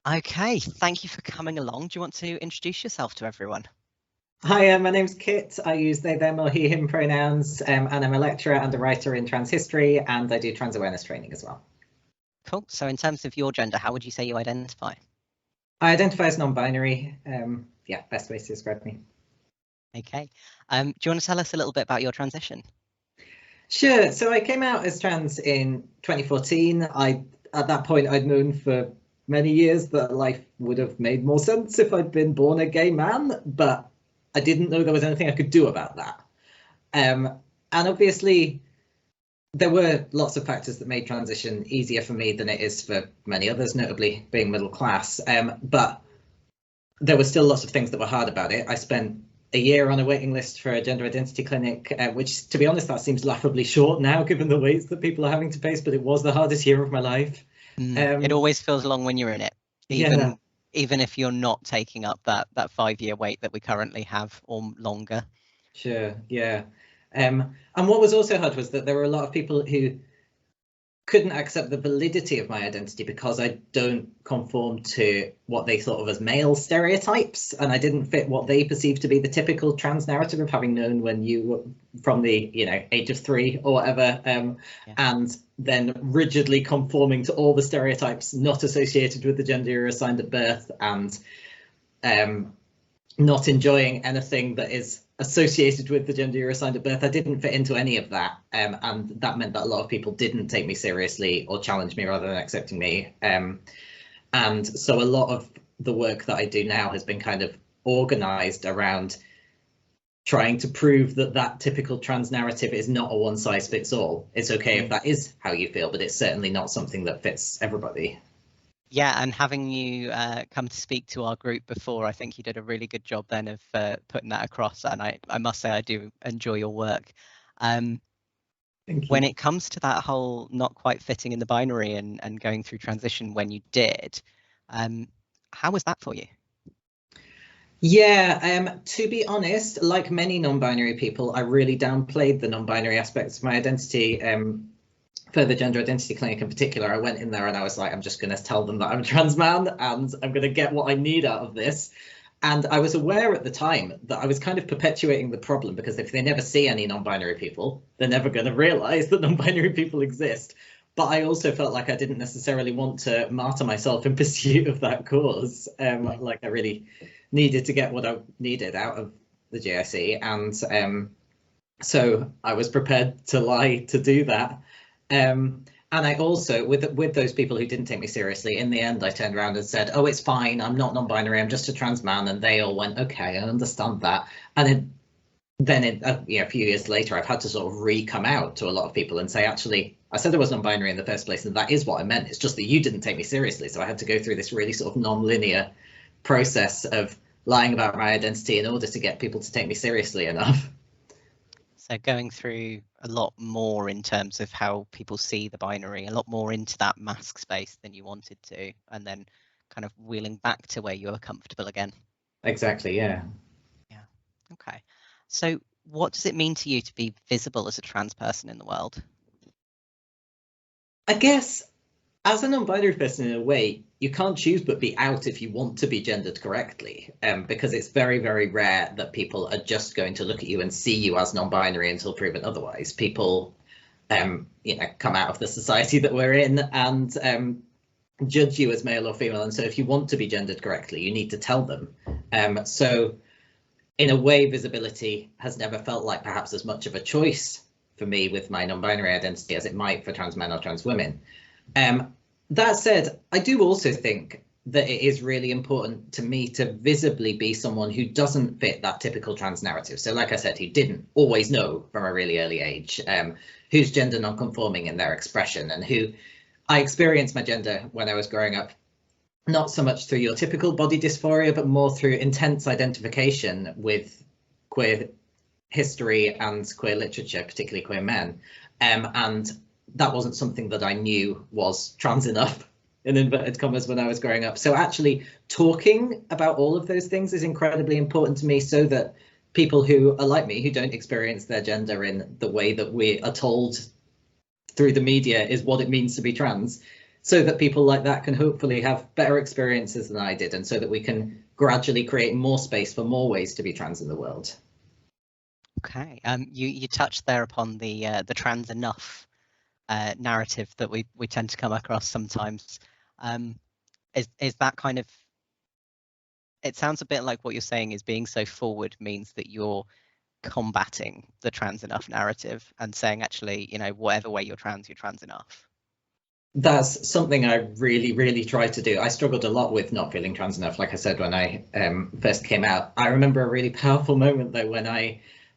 Okay, thank you for coming along. Do you want to introduce yourself to everyone? Hi, my name's Kit. I use they, them, or he, him pronouns, and I'm a lecturer and a writer in trans history, and I do trans awareness training as well. Cool. So in terms of your gender, how would you say you identify? I identify as non-binary. Yeah, best way to describe me. Okay. Do you want to tell us a little bit about your transition? Sure. So I came out as trans in 2014. At that point, I'd known for many years that life would have made more sense if I'd been born a gay man, but I didn't know there was anything I could do about that. And obviously, there were lots of factors that made transition easier for me than it is for many others, notably being middle class. But there were still lots of things that were hard about it. I spent a year on a waiting list for a gender identity clinic, which, to be honest, that seems laughably short now, given the waits that people are having to face, but it was the hardest year of my life. It always feels long when you're in it, even if you're not taking up that 5-year wait that we currently have or longer. Sure, yeah. And what was also hard was that there were a lot of people who couldn't accept the validity of my identity because I don't conform to what they thought of as male stereotypes, and I didn't fit what they perceived to be the typical trans narrative of having known when you were from the age of 3 or whatever, and then rigidly conforming to all the stereotypes not associated with the gender you're assigned at birth, and not enjoying anything that is associated with the gender you're assigned at birth. I didn't fit into any of that, and that meant that a lot of people didn't take me seriously or challenge me rather than accepting me. And so a lot of the work that I do now has been kind of organized around trying to prove that that typical trans narrative is not a one size fits all. It's okay if that is how you feel, but it's certainly not something that fits everybody. Yeah, and having you come to speak to our group before, I think you did a really good job then of putting that across. And I must say I do enjoy your work. Thank you. When it comes to that whole not quite fitting in the binary and going through transition when you did, how was that for you? Yeah, to be honest, like many non-binary people, I really downplayed the non-binary aspects of my identity. For the gender identity clinic in particular, I went in there and I was like, I'm just going to tell them that I'm a trans man and I'm going to get what I need out of this. And I was aware at the time that I was kind of perpetuating the problem, because if they never see any non-binary people, they're never going to realize that non-binary people exist. But I also felt like I didn't necessarily want to martyr myself in pursuit of that cause. Like I really needed to get what I needed out of the GIC. And so I was prepared to lie to do that. And I also, with those people who didn't take me seriously, in the end, I turned around and said, oh, it's fine, I'm not non-binary, I'm just a trans man. And they all went, okay, I understand that. And then a few years later, I've had to sort of re-come out to a lot of people and say, actually, I said I was non-binary in the first place, and that is what I meant. It's just that you didn't take me seriously. So I had to go through this really sort of non-linear process of lying about my identity in order to get people to take me seriously enough. So going through a lot more in terms of how people see the binary, a lot more into that mask space than you wanted to, and then kind of wheeling back to where you're comfortable again. Exactly, yeah. Yeah. Okay. So what does it mean to you to be visible as a trans person in the world? I guess as a non-binary person, in a way, you can't choose but be out if you want to be gendered correctly, because it's very, very rare that people are just going to look at you and see you as non-binary until proven otherwise. People, come out of the society that we're in and judge you as male or female. And so if you want to be gendered correctly, you need to tell them. So in a way, visibility has never felt like perhaps as much of a choice for me with my non-binary identity as it might for trans men or trans women. That said, I do also think that it is really important to me to visibly be someone who doesn't fit that typical trans narrative. So like I said, who didn't always know from a really early age, who's gender non-conforming in their expression, and who I experienced my gender when I was growing up, not so much through your typical body dysphoria, but more through intense identification with queer history and queer literature, particularly queer men. And that wasn't something that I knew was trans enough, in inverted commas, when I was growing up. So actually talking about all of those things is incredibly important to me, so that people who are like me, who don't experience their gender in the way that we are told through the media is what it means to be trans, so that people like that can hopefully have better experiences than I did, and so that we can gradually create more space for more ways to be trans in the world. Okay. You touched there upon the trans enough narrative that we tend to come across sometimes. Is that kind of, it sounds a bit like what you're saying is being so forward means that you're combating the trans enough narrative and saying, actually, you know, whatever way you're trans enough. That's something I really, really try to do. I struggled a lot with not feeling trans enough, like I said, when I first came out. I remember a really powerful moment, though, when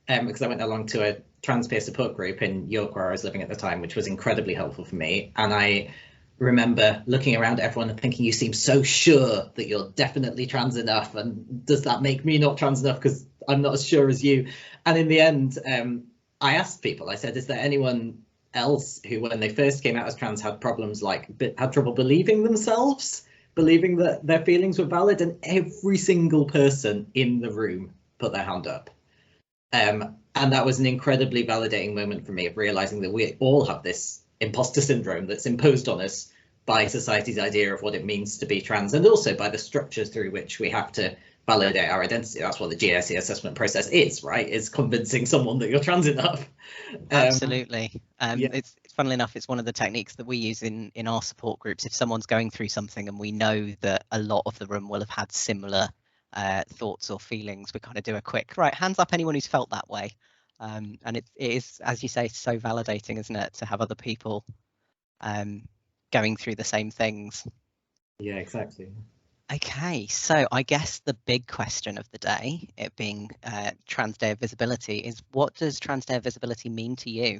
because I went along to a trans peer support group in York, where I was living at the time, which was incredibly helpful for me. And I remember looking around at everyone and thinking, you seem so sure that you're definitely trans enough. And does that make me not trans enough because I'm not as sure as you? And in the end, I asked people, I said, is there anyone else who, when they first came out as trans, had problems like had trouble believing themselves, believing that their feelings were valid? And every single person in the room put their hand up. And that was an incredibly validating moment for me, of realizing that we all have this imposter syndrome that's imposed on us by society's idea of what it means to be trans, and also by the structures through which we have to validate our identity. That's what the GSE assessment process is, right? Is convincing someone that you're trans enough. Absolutely. Yeah. It's funnily enough, it's one of the techniques that we use in our support groups. If someone's going through something and we know that a lot of the room will have had similar thoughts or feelings, we kind of do a quick, right, hands up anyone who's felt that way. And it is, as you say, so validating, isn't it, to have other people going through the same things. Yeah, exactly. Okay, so I guess the big question of the day, it being Trans Day of Visibility, is what does Trans Day of Visibility mean to you?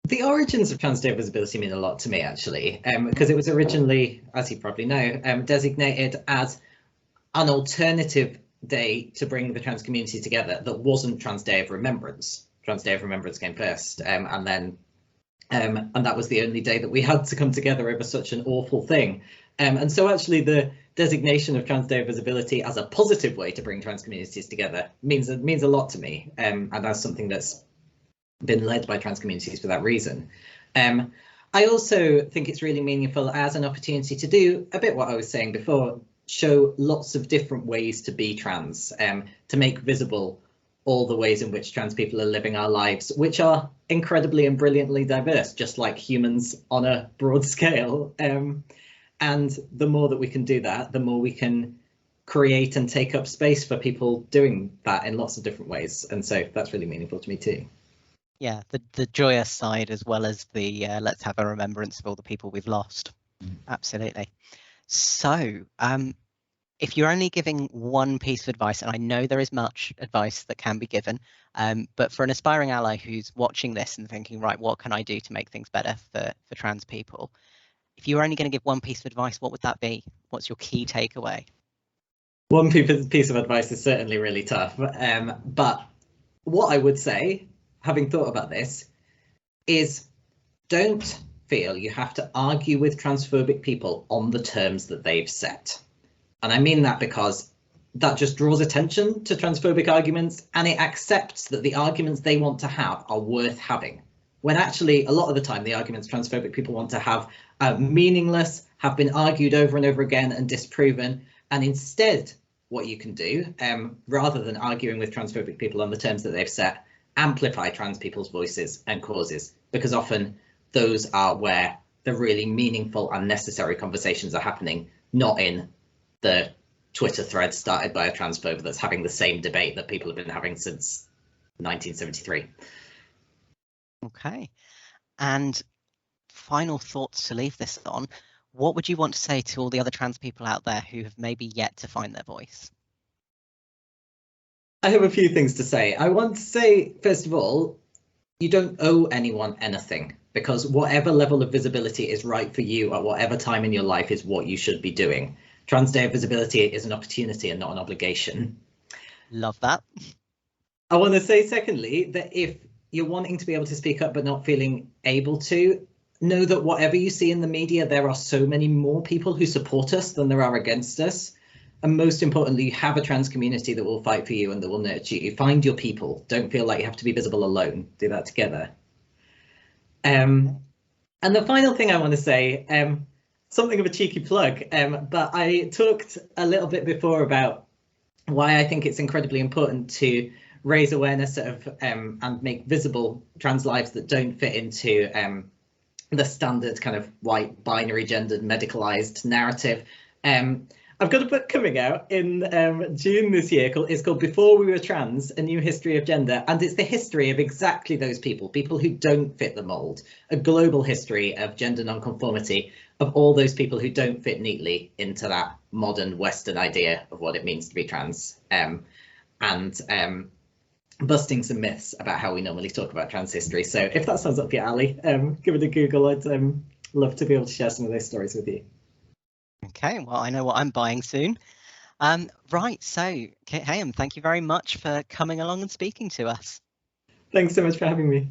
The origins of Trans Day of Visibility mean a lot to me, actually, because it was originally, as you probably know, designated as an alternative day to bring the trans community together that wasn't Trans Day of Remembrance. Trans Day of Remembrance came first, and that was the only day that we had to come together over such an awful thing. And so actually the designation of Trans Day of Visibility as a positive way to bring trans communities together means a lot to me, and as something that's been led by trans communities for that reason. I also think it's really meaningful as an opportunity to do a bit what I was saying before, show lots of different ways to be trans, to make visible all the ways in which trans people are living our lives, which are incredibly and brilliantly diverse, just like humans on a broad scale. And the more that we can do that, the more we can create and take up space for people doing that in lots of different ways. And so that's really meaningful to me too. Yeah, the joyous side as well as the let's have a remembrance of all the people we've lost. Absolutely. So if you're only giving one piece of advice, and I know there is much advice that can be given, but for an aspiring ally who's watching this and thinking, right, what can I do to make things better for trans people? If you were only going to give one piece of advice, what would that be? What's your key takeaway? One piece of advice is certainly really tough, but what I would say, having thought about this, is don't feel you have to argue with transphobic people on the terms that they've set. And I mean that because that just draws attention to transphobic arguments, and it accepts that the arguments they want to have are worth having. When actually, a lot of the time, the arguments transphobic people want to have are meaningless, have been argued over and over again and disproven. And instead, what you can do, rather than arguing with transphobic people on the terms that they've set, amplify trans people's voices and causes, because often those are where the really meaningful and necessary conversations are happening, not in the Twitter thread started by a transphobe that's having the same debate that people have been having since 1973. Okay. And final thoughts to leave this on, what would you want to say to all the other trans people out there who have maybe yet to find their voice? I have a few things to say. I want to say, first of all, you don't owe anyone anything, because whatever level of visibility is right for you at whatever time in your life is what you should be doing. Trans Day of Visibility is an opportunity and not an obligation. Love that. I want to say, secondly, that if you're wanting to be able to speak up but not feeling able to, know that whatever you see in the media, there are so many more people who support us than there are against us. And most importantly, you have a trans community that will fight for you and that will nurture you. Find your people. Don't feel like you have to be visible alone. Do that together. And the final thing I want to say, something of a cheeky plug, but I talked a little bit before about why I think it's incredibly important to raise awareness of and make visible trans lives that don't fit into the standard kind of white, binary, gendered, medicalized narrative. I've got a book coming out in June this year it's called Before We Were Trans, A New History of Gender. And it's the history of exactly those people who don't fit the mold, a global history of gender nonconformity, of all those people who don't fit neatly into that modern Western idea of what it means to be trans. And busting some myths about how we normally talk about trans history. So if that sounds up your alley, give it a Google. I'd love to be able to share some of those stories with you. Okay, well, I know what I'm buying soon. Right, so Heyam, thank you very much for coming along and speaking to us. Thanks so much for having me.